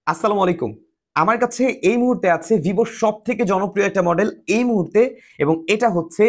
আসসালামু আলাইকুম। আমার কাছে এই মুহূর্তে আছে ভিভোর সবথেকে জনপ্রিয় একটা মডেল এই মুহূর্তে, এবং এটা হচ্ছে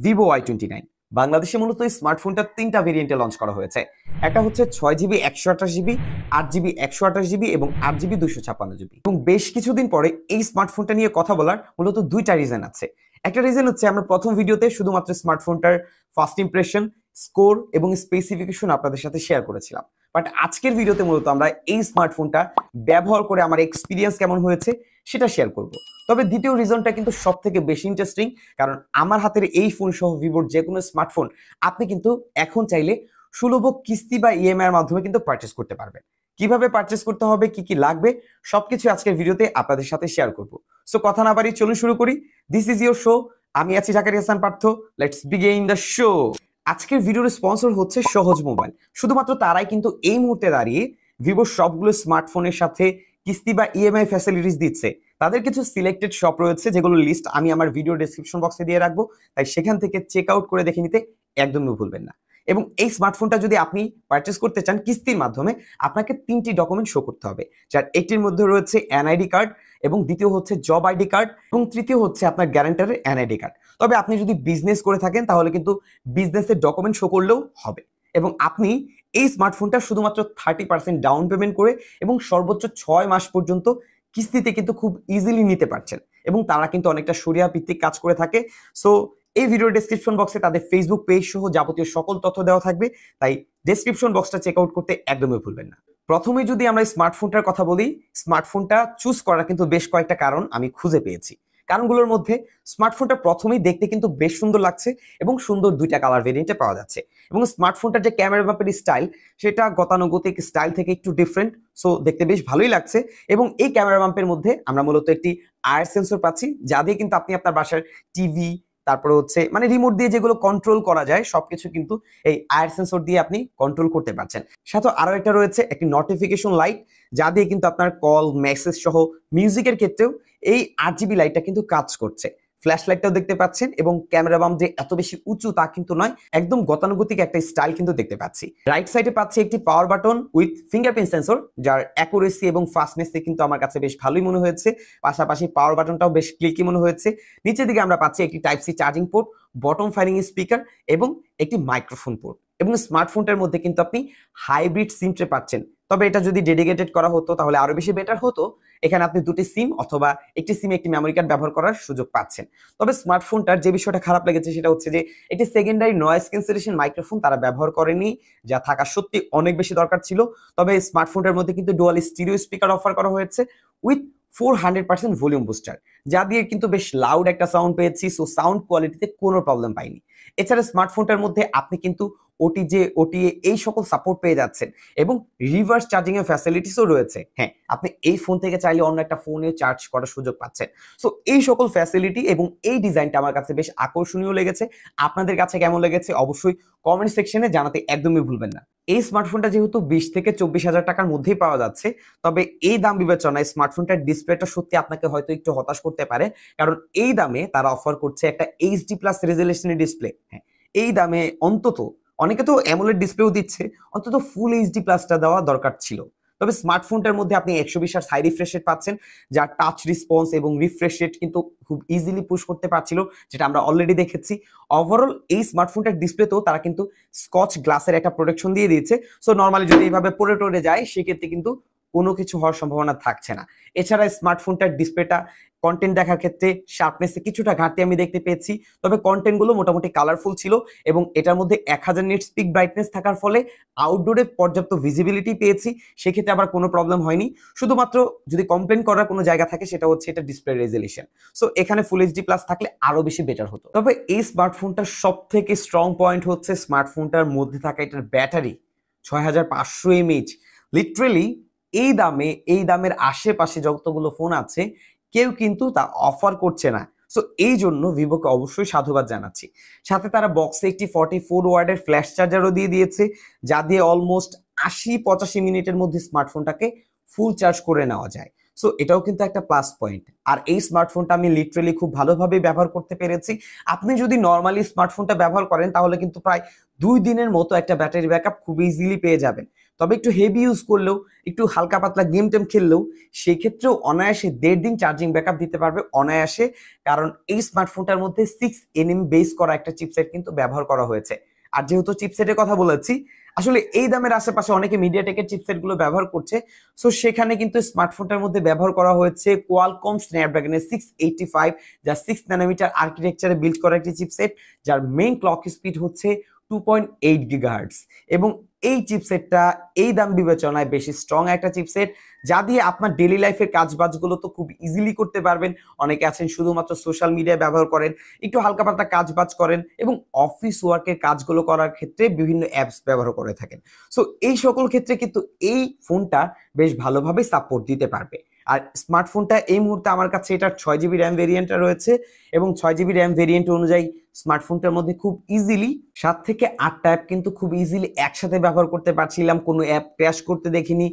ভিভো Y29। বাংলাদেশে মূলত এই স্মার্টফোনটা ৩টা ভেরিয়েন্টে লঞ্চ করা হয়েছে। একটা হচ্ছে 6 জিবি 128 জিবি, 8 জিবি 128 জিবি এবং 8 জিবি 256 জিবি। এবং বেশ কিছুদিন পরে এই স্মার্টফোনটা নিয়ে কথা বলার মূলত দুইটা রিজন আছে। একটা রিজন হচ্ছে আমরা প্রথম ভিডিওতে শুধুমাত্র স্মার্টফোনটার ফার্স্ট ইমপ্রেশন, স্কোর এবং স্পেসিফিকেশন আপনাদের সাথে শেয়ার করেছিলাম। বাট আজকের ভিডিওতে মূলত আমরা এই স্মার্টফোনটা ব্যবহার করে আমার এক্সপিরিয়েন্স কেমন হয়েছে সেটা শেয়ার করব। তবে দ্বিতীয় রিজনটা কিন্তু সব থেকে বেশি ইন্টারেস্টিং, কারণ আমার হাতের এই ফোন সহ ভিভোর যে কোনো স্মার্টফোন আপনি কিন্তু এখন চাইলে সুলভ কিস্তি বা ইএমআই এর মাধ্যমে কিন্তু পারচেস করতে পারবেন। কিভাবে পারচেস করতে হবে, কি কি লাগবে, সবকিছু আজকের ভিডিওতে আপনাদের সাথে শেয়ার করব। সো কথা না বাড়িয়ে চলুন শুরু করি। This is your show. আমি আছি Zakaria Hasan Partha. Let's begin the show. আজকের ভিডিওর স্পন্সর হচ্ছে সহজ মোবাইল। শুধুমাত্র তারাই কিন্তু এই মুহূর্তে দাঁড়িয়ে ভিভোর সবগুলো স্মার্টফোনের সাথে কিস্তি বা ইএমআই ফ্যাসিলিটিস দিচ্ছে। তাদের কিছু সিলেক্টেড শপ রয়েছে যেগুলোর লিস্ট আমি আমার ভিডিও ডেসক্রিপশন বক্সে দিয়ে রাখবো, তাই সেখান থেকে চেক আউট করে দেখে নিতে একদমই ভুলবেন না। এবং এই স্মার্টফোনটা যদি আপনি পারচেস করতে চান কিস্তির মাধ্যমে, আপনাকে 3টি ডকুমেন্ট শো করতে হবে, যার একটির মধ্যে রয়েছে এনআইডি কার্ড, এবং দ্বিতীয় হচ্ছে জব আইডি কার্ড, এবং তৃতীয় হচ্ছে আপনার গ্যারান্টারের এনআইডি কার্ড। তবে আপনি যদি বিজনেস করে থাকেন তাহলে কিন্তু বিজনেসের ডকুমেন্ট শো করলেও হবে। এবং আপনি এই স্মার্টফোনটা শুধুমাত্র 30% ডাউন পেমেন্ট করে এবং সর্বোচ্চ 6 মাস পর্যন্ত কিস্তিতে কিন্তু খুব ইজিলি নিতে পারছেন। এবং তারা কিন্তু অনেকটা শরিয়া ভিত্তিক কাজ করে থাকে। সো এই ভিডিওর ডেসক্রিপশন বক্সে তাদের ফেসবুক পেজ সহ যাবতীয় সকল তথ্য দেওয়া থাকবে, তাই ডেসক্রিপশন বক্সটা চেক আউট করতে একদমই ভুলবেন না। প্রথমে যদি আমরা স্মার্টফোনটার কথা বলি, স্মার্টফোনটা চুজ করার কিন্তু বেশ কয়েকটা কারণ আমি খুঁজে পেয়েছি। কারণগুলোর মধ্যে স্মার্টফোনটা প্রথমেই দেখতে কিন্তু বেশ সুন্দর লাগছে, এবং সুন্দর দুইটা কালার ভেরিয়েন্টে পাওয়া যাচ্ছে। এবং স্মার্টফোনটার যে ক্যামেরা মাপের স্টাইল, সেটা গতানুগতিক স্টাইল থেকে একটু ডিফারেন্ট। সো দেখতে বেশ ভালোই লাগছে। এবং এই ক্যামেরা মাপের মধ্যে আমরা মূলত একটি আয়ার সেন্সর পাচ্ছি, যা দিয়ে কিন্তু আপনি আপনার বাসার টিভি, তারপরে হচ্ছে মানে রিমোট দিয়ে যেগুলো কন্ট্রোল করা যায় সবকিছু কিন্তু এই আয়ার সেন্সর দিয়ে আপনি কন্ট্রোল করতে পারছেন। সাথে আরো একটা রয়েছে একটি নোটিফিকেশন লাইট, যা দিয়ে কিন্তু আপনার কল, মেসেজ সহ মিউজিকের ক্ষেত্রেও এই 8 জিবি লাইটটা কিন্তু কাজ করছে। ফ্ল্যাশ লাইটটাও দেখতে পাচ্ছেন, এবং ক্যামেরা বাম যে এত বেশি উঁচু তা কিন্তু নয়, একদম গতানুগতিক একটা স্টাইল কিন্তু দেখতে পাচ্ছি। রাইট সাইডে পাচ্ছি একটি power button with fingerprint sensor, যার অ্যাকুরেসি এবং ফাস্টনেস কিন্তু আমার কাছে বেশ ভালোই মনে হয়েছে। পাশাপাশি পাওয়ার বাটনটাও বেশ ক্লিকি মনে হয়েছে। নিচের দিকে আমরা পাচ্ছি একটি type C charging port, bottom firing speaker এবং একটি মাইক্রোফোন পোর্ট। এবং স্মার্টফোনটার মধ্যে কিন্তু আপনি হাইব্রিড সিম ট্রে পাচ্ছেন। তবে এটা যদি ডেডিকেটেড করা হতো তাহলে আরো বেশি বেটার হতো। এখানে আপনি দুটি সিম অথবা একটি সিমে একটি মেমোরি কার্ড ব্যবহার করার সুযোগ পাচ্ছেন। তবে স্মার্টফোনটার যে বিষয়টা খারাপ লেগেছে সেটা হচ্ছে যে এটি সেকেন্ডারি নয়েজ ক্যান্সেলেশন মাইক্রোফোন তারা ব্যবহার করেনি, যা থাকা সত্যি অনেক বেশি দরকার ছিল। তবে স্মার্টফোনটার মধ্যে কিন্তু ডুয়াল স্টিরিও স্পিকার অফার করা হয়েছে উইথ 400% ভলিউম বুস্টার, যা দিয়ে কিন্তু বেশ লাউড একটা সাউন্ড পেয়েছি। সো সাউন্ড কোয়ালিটিতে কোনো প্রবলেম পাইনি। এছাড়া স্মার্টফোনটার মধ্যে আপনি কিন্তু ওটিএ এই সকল সাপোর্ট পেয়ে যাচ্ছেন, এবং রিভার্স চার্জিং এর ফ্যাসিলিটিসও রয়েছে। হ্যাঁ, আপনি এই ফোন থেকে চাইলে অন্য একটা ফোনে চার্জ করার সুযোগ পাচ্ছেন। সো এই সকল ফ্যাসিলিটি এবং এই ডিজাইনটা আমার কাছে বেশ আকর্ষণীয় লেগেছে। আপনাদের কাছে কেমন লেগেছে অবশ্যই কমেন্ট সেকশনে জানাতে একদমই ভুলবেন না। এই স্মার্টফোনটা যেহেতু 20 থেকে 24 হাজার টাকার মধ্যেই পাওয়া যাচ্ছে, তবে এই দাম বিবেচনায় স্মার্টফোনটার ডিসপ্লেটা সত্যি আপনাকে হয়তো একটু হতাশ করতে পারে, কারণ এই দামে তারা অফার করছে একটা এইচডি প্লাস রেজলিউশনের ডিসপ্লে। হ্যাঁ, এই দামে অন্তত, অনেকে তো অ্যামোলেড ডিসপ্লেও দিচ্ছে, অন্তত ফুল এইচডি প্লাসটা দেওয়া দরকার ছিল। তবে স্মার্টফোনটার মধ্যে আপনি 120 হার্জ হাই রিফ্রেশ রেট পাচ্ছেন, যার টাচ রেসপন্স এবং রিফ্রেশ রেট কিন্তু খুব ইজিলি পুশ করতে পারছিল, যেটা আমরা অলরেডি দেখেছি। ওভারঅল এই স্মার্টফোনটার ডিসপ্লেতেও তারা কিন্তু স্কচ গ্লাসের একটা প্রোটেকশন দিয়ে দিয়েছে। সো নর্মালি যদি এইভাবে পড়ে টরে যায় সেক্ষেত্রে কিন্তু কোনো কিছু হওয়ার সম্ভাবনা থাকছে না। এছাড়া স্মার্টফোনটার ডিসপ্লেটা কন্টেন্ট দেখার ক্ষেত্রে শার্পনেসে কিছুটা ঘাটতি আমি দেখতে পেয়েছি, তবে কন্টেন্টগুলো মোটামুটি কালারফুল ছিল, এবং এটার মধ্যে 1000 নিটস পিক ব্রাইটনেস থাকার ফলে আউটডোরে পর্যাপ্ত ভিজিবিলিটি পেয়েছি। সেক্ষেত্রে আবার কোনো প্রবলেম হয়নি। শুধুমাত্র যদি কমপ্লেন করার কোনো জায়গা থাকে সেটা হচ্ছে এটা ডিসপ্লে রেজলিউশন। সো এখানে ফুল এইচডি প্লাস থাকলে আরো বেশি বেটার হতো। তবে এই স্মার্টফোনটার সব থেকে স্ট্রং পয়েন্ট হচ্ছে স্মার্টফোনটার মধ্যে থাকা এটার ব্যাটারি 6500 mAh। লিটারেলি এই দামের আশেপাশে যতগুলো ফোন আছে কেউ কিন্তু তা অফার করছে না। সো এই জন্য ভিভোকে অবশ্যই সাধুবাদ জানাচ্ছি। সাথে তারা বক্সে একটি 44 ওয়াটের ফ্ল্যাশ চার্জারও দিয়ে দিয়েছে, যা দিয়ে অলমোস্ট 80-85 মিনিটের মধ্যে স্মার্টফোনটাকে ফুল চার্জ করে নেওয়া যায়। সো এটাও কিন্তু একটা প্লাস পয়েন্ট। আর এই স্মার্টফোনটা আমি লিটারেলি খুব ভালোভাবে ব্যবহার করতে পেরেছি। আপনি যদি নর্মালি স্মার্টফোনটা ব্যবহার করেন তাহলে কিন্তু প্রায় 2 দিনের মতো একটা ব্যাটারি ব্যাকআপ খুব ইজিলি পেয়ে যাবেন। তবে একটু হেভি ইউজ করলেও, একটু হালকা পাতলা গেম টেম খেললেও সেই ক্ষেত্রেও অনায়াসে 1.5 দিন চার্জিং ব্যাকআপ দিতে পারবে অনায়াসে। কারণ এই স্মার্টফোনটার মধ্যে 6nm বেস করা একটা চিপসেট কিন্তু ব্যবহার করা হয়েছে। আর যেহেতু চিপসেটের কথা বলেছি, আসলে এই দামের আশেপাশে অনেকে মিডিয়াটেকের চিপসেট গুলো ব্যবহার করছে। সো সেখানে কিন্তু স্মার্টফোনটার মধ্যে ব্যবহার করা হয়েছে কোয়ালকম স্ন্যাপড্রাগনের 685, যা 6 ন্যানোমিটার আর্কিটেকচারে বিল্ড করা একটি চিপসেট, যার মেইন ক্লক স্পিড হচ্ছে 2.8 গিগাহার্টজ। এবং এই চিপসেটটা এই দাম বিবেচনায় বেশি স্ট্রং একটা চিপসেট, যা দিয়ে আপনার ডেইলি লাইফের কাজবাজগুলো তো খুব ইজিলি করতে পারবেন। অনেকে আছেন শুধুমাত্র সোশ্যাল মিডিয়া ব্যবহার করেন, একটু হালকা পাতলা কাজবাজ করেন এবং অফিস ওয়ার্কের কাজগুলো করার ক্ষেত্রে বিভিন্ন অ্যাপস ব্যবহার করে থাকেন। সো এই সকল ক্ষেত্রে কিন্তু এই ফোনটা বেশ ভালোভাবে সাপোর্ট দিতে পারবে। আর স্মার্টফোনটা এই মুহূর্তে আমার কাছে এটার 6GB র্যাম ভেরিয়েন্টটা রয়েছে এবং 6GB র্যাম ভেরিয়েন্ট অনুযায়ী স্মার্টফোনটার মধ্যে খুব ইজিলি 7 থেকে 8টা অ্যাপ কিন্তু খুব ইজিলি একসাথে ব্যবহার করতে পারছিলাম। কোনো অ্যাপ ক্র্যাশ করতে দেখিনি,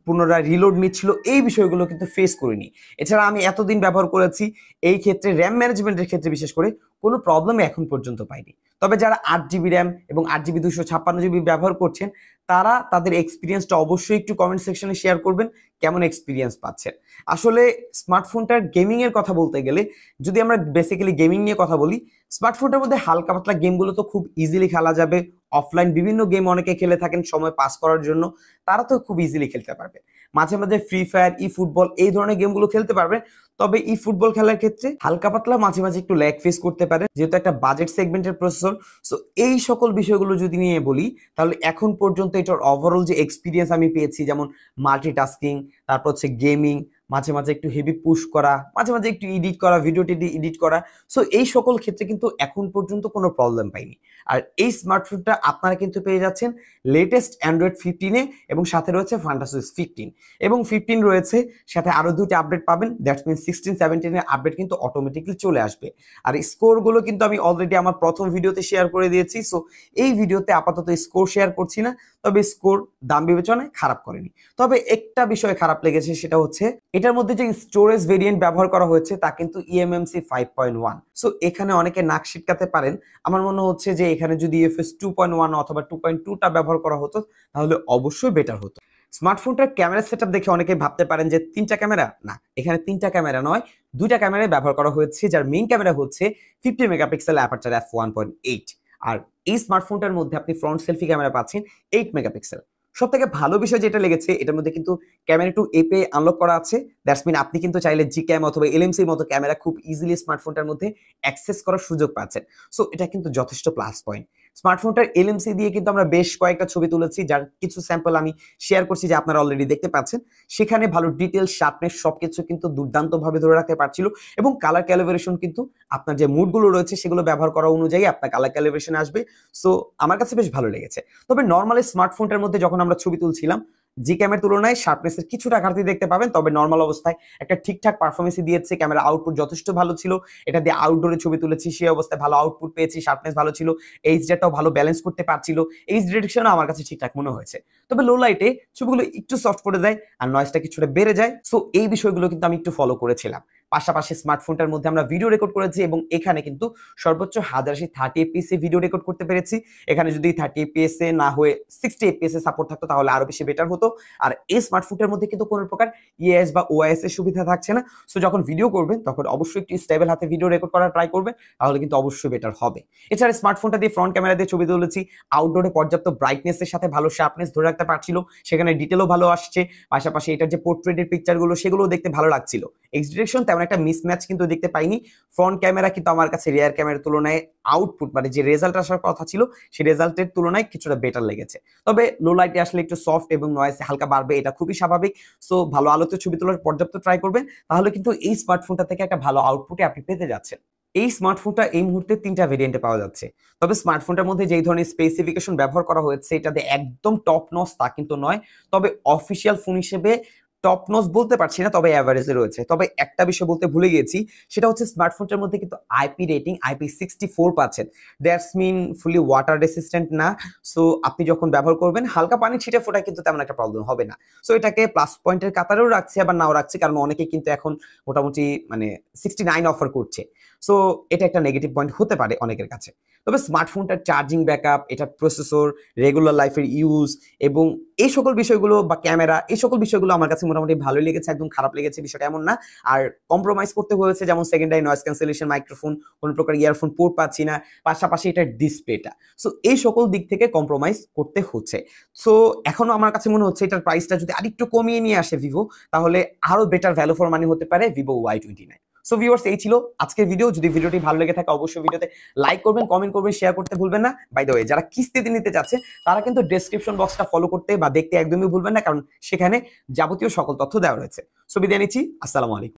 পুনরায় রিলোড নিচ্ছিল, এই বিষয়গুলো কিন্তু ফেস করিনি। এছাড়া আমি এতদিন ব্যবহার করেছি, এই ক্ষেত্রে র্যাম ম্যানেজমেন্টের ক্ষেত্রে বিশেষ করে কোনো প্রবলেম এখন পর্যন্ত পাইনি। তবে যারা 8GB র্যাম এবং 8GB 256GB ব্যবহার করছেন, তারা তাদের এক্সপিরিয়েন্সটা অবশ্যই একটু কমেন্ট সেকশনে শেয়ার করবেন, কেমন এক্সপিরিয়েন্স পাচ্ছেন। আসলে স্মার্টফোনটার গেমিং এর কথা বলতে গেলে, যদি আমরা বেসিক্যালি গেমিং নিয়ে কথা বলি, স্মার্টফোনটার মধ্যে হালকা পাতলা গেমগুলো তো খুব ইজিলি খেলা যাবে। অফলাইন বিভিন্ন গেম অনেকে খেলে থাকেন সময় পাস করার জন্য, তারা তো খুব ইজিলি খেলতে পারবে। মাঝে মাঝে ফ্রি ফায়ার, ই ফুটবল এই ধরনের গেমগুলো খেলতে পারবে। তবে ই ফুটবল খেলার ক্ষেত্রে হালকা পাতলা মাঝে মাঝে একটু ল্যাগ ফেস করতে পারে, যেহেতু একটা বাজেট সেগমেন্টের প্রসেসর। সো এই সকল বিষয়গুলো যদি নিয়ে বলি, তাহলে এখন পর্যন্ত এটার ওভারঅল যে এক্সপিরিয়েন্স আমি পেয়েছি, যেমন মাল্টিটাস্কিং, তারপর হচ্ছে গেমিং, মাঝে মাঝে একটু হেভি পুশ করা, মাঝে মাঝে একটু এডিট করা, ভিডিও এডিট করা, সো এই সকল ক্ষেত্রে কিন্তু এখন পর্যন্ত কোনো প্রবলেম পাইনি। আর এই স্মার্টফোনটা আপনারা কিন্তু পেয়ে যাচ্ছেন লেটেস্ট অ্যান্ড্রয়েড 15-এ এবং সাথে রয়েছে ফান্টাসিস 15 এবং 15 রয়েছে, সাথে আরো দুটি আপডেট পাবেন। দ্যাটস মিন 16-17-এর আপডেট কিন্তু অটোমেটিক্যালি চলে আসবে। আর স্কোরগুলো কিন্তু আমি অলরেডি আমার প্রথম ভিডিওতে শেয়ার করে দিয়েছি। সো এই ভিডিওতে আপাতত স্কোর শেয়ার করছি না, তবে স্কোর দাম বিবেচনায় খারাপ করেনি। তবে একটা বিষয় খারাপ লেগেছে, সেটা হচ্ছে এটার মধ্যে যে স্টোরেজ ভেরিয়েন্ট ব্যবহার করা হয়েছে তা কিন্তু eMMC 5.1। সো এখানে অনেকে নাক শিটকাতে পারেন। আমার মনে হচ্ছে যে এখানে যদি UFS 2.1 অথবা 2.2টা ব্যবহার করা হতো, তাহলে অবশ্যই বেটার হতো। স্মার্টফোনটার ক্যামেরা সেটআপ দেখে অনেকে ভাবতে পারেন যে 3টা ক্যামেরা, না, এখানে 3টা ক্যামেরা নয়, 2টা ক্যামেরায় ব্যবহার করা হয়েছে, যার মেইন ক্যামেরা হচ্ছে 50 মেগাপিক্সেল অ্যাপারচার f1.8। আর এই স্মার্টফোনটার মধ্যে আপনি ফ্রন্ট সেলফি ক্যামেরা পাচ্ছেন 8 মেগাপিক্সেল। সব থেকে ভালো বিষয় যেটা লেগেছে, এটার মধ্যে কিন্তু ক্যামেরা টু এপে আনলক করা আছে। দ্যাটস মিন আপনি কিন্তু চাইলে জি ক্যাম অথবা এলএমসির মতো ক্যামেরা খুব ইজিলি স্মার্টফোনটার মধ্যে অ্যাক্সেস করার সুযোগ পাচ্ছেন। সো এটা কিন্তু যথেষ্ট প্লাস পয়েন্ট। স্মার্টফোনটার এলএমসি দিয়ে কিন্তু আমরা বেশ কয়েকটা ছবি তুলেছি, যার কিছু স্যাম্পল আমি শেয়ার করছি, যে আপনারা অলরেডি দেখতে পাচ্ছেন। সেখানে ভালো ডিটেল, শার্পনেস সবকিছু কিন্তু দুর্দান্তভাবে ধরে রাখতে পারছিল এবং কালার ক্যালিব্রেশন কিন্তু আপনার যে মুডগুলো রয়েছে সেগুলো ব্যবহার করা অনুযায়ী আপনার কালার ক্যালিব্রেশন আসবে। সো আমার কাছে বেশ ভালো লেগেছে। তবে নর্মালি স্মার্টফোনটার মধ্যে যখন আমরা ছবি তুলছিলাম, জি ক্যামের তুলনায় শার্পনেসের কিছুটা ঘাটতি দেখতে পাবেন, তবে নর্মাল অবস্থায় একটা ঠিকঠাক পারফরমেন্সই দিয়েছে। ক্যামেরা আউটপুট যথেষ্ট ভালো ছিল। এটা দিয়ে আউটডোরে ছবি তুলেছি, সেই অবস্থায় ভালো আউটপুট পেয়েছি, শার্পনেস ভালো ছিল, এইচডিটাও ভালো ব্যালেন্স করতে পারছিল, এইচ ডিরেকশনও আমার কাছে ঠিকঠাক মনে হয়েছে। তবে লো লাইটে ছবিগুলো একটু সফট করে দেয় আর নয়েজটা কিছুটা বেড়ে যায়। সো এই বিষয়গুলো কিন্তু আমি একটু ফলো করেছিলাম। পাশাপাশি স্মার্টফোনটার মধ্যে আমরা ভিডিও রেকর্ড করেছি এবং এখানে কিন্তু সর্বোচ্চ 1080 fps এ ভিডিও রেকর্ড করতে পেরেছি। এখানে যদি 30 fps এ না হয়ে 60 fps এ সাপোর্ট থাকতো তাহলে আরো বেশি বেটার হতো। আর এই স্মার্টফোনটার মধ্যে কিন্তু কোনো প্রকার ইএস বা ওআইএস এর সুবিধা থাকছে না। সো যখন ভিডিও করবেন তখন অবশ্যই একটু স্টেবল হাতে ভিডিও রেকর্ড করার ট্রাই করবেন, তাহলে কিন্তু অবশ্যই বেটার হবে। এছাড়া স্মার্টফোনটা দিয়ে ফ্রন্ট ক্যামেরা দিয়ে ছবি তুলেছি, আউটডোরে পর্যাপ্ত ব্রাইটনেস এর সাথে ভালো শার্পনেস ধরে রাখতে পারছিল, সেখানে ডিটেলও ভালো আসছে। পাশাপাশি এটার যে পোর্ট্রেটের পিকচারগুলো সেগুলো দেখতে ভালো লাগছিল। এক্স ডিরেকশন তেমন একটা মিসম্যাচ কিন্তু দেখতে পাইনি। ফ্রন্ট ক্যামেরা কিন্তু আমার কাছে রিয়ার ক্যামেরার তুলনায় আউটপুট মানে যে রেজাল্ট আসার কথা ছিল সেই রেজাল্টের তুলনায় কিছুটা বেটার লেগেছে। তবে লো লাইটে আসলে একটু সফট এবং নয়েজ হালকা বাড়বে, এটা খুবই স্বাভাবিক। সো ভালো আলোতে ছবি তোলার পর্যাপ্ত ট্রাই করবেন, তাহলে কিন্তু এই স্মার্টফোনটা থেকে একটা ভালো আউটপুটে আপনি পেতে যাচ্ছেন। এই স্মার্টফোনটা এই মুহূর্তে 3টা ভেরিয়েন্টে পাওয়া যাচ্ছে। তবে স্মার্টফোনটার মধ্যে যেই ধরনের স্পেসিফিকেশন ব্যবহার করা হয়েছে এটাতে একদম টপ নচ তা কিন্তু নয়। তবে অফিসিয়াল ফোন হিসেবে টপ নচ বলতে পারছি না, তবে অ্যাভারেজে রয়েছে। তবে একটা বিষয় বলতে ভুলে গিয়েছি, সেটা হচ্ছে স্মার্টফোনটার মধ্যে কিন্তু আইপি রেটিং IP64 পাচ্ছেন। That's mean fully water resistant না। সো আপনি যখন ব্যবহার করবেন হালকা পানি ছিটে ফোটায় কিন্তু তেমন একটা প্রবলেম হবে না। সো এটাকে প্লাস পয়েন্টের কাতারেও রাখছে আবার নাও রাখছে, কারণ অনেকে কিন্তু এখন মোটামুটি মানে 69 অফার করছে। সো এটা একটা নেগেটিভ পয়েন্ট হতে পারে অনেকের কাছে। তবে স্মার্টফোনটার চার্জিং ব্যাকআপ, এটার প্রসেসর, রেগুলার লাইফের ইউজ এবং এই সকল বিষয়গুলো বা ক্যামেরা, এই সকল বিষয়গুলো আমার কাছে মোটামুটি ভালোই লেগেছে, একদম খারাপ লেগেছে বিষয়টা এমন না। আর কম্প্রোমাইজ করতে হয়েছে, যেমন সেকেন্ডারি নয়েজ ক্যান্সেলেশন মাইক্রোফোন, কোনো প্রকার ইয়ারফোন পোর্ট পাচ্ছি না, পাশাপাশি এটার ডিসপ্লেটা। সো এই সকল দিক থেকে কম্প্রোমাইজ করতে হচ্ছে। সো এখনো আমার কাছে মনে হচ্ছে এটার প্রাইসটা যদি আরেকটু কমিয়ে নিয়ে আসে ভিভো, তাহলে আরো বেটার ভ্যালু ফর মানি হতে পারে ভিভো Y29। সো ভিউয়ার্স, এই ছিল আজকের ভিডিও। যদি ভিডিওটি ভালো লেগে থাকে অবশ্যই ভিডিওতে লাইক করবেন, কমেন্ট করবেন, শেয়ার করতে ভুলবেন না। বাই দ্য ওয়ে, যারা কিস্তিতে নিতে চাচ্ছে তারা কিন্তু ডেসক্রিপশন বক্সটা ফলো করতে বা দেখতে একদমই ভুলবেন না, কারণ সেখানে যাবতীয় সকল তথ্য দেওয়া রয়েছে। সো বিদায় নিচ্ছি, আসসালামু আলাইকুম।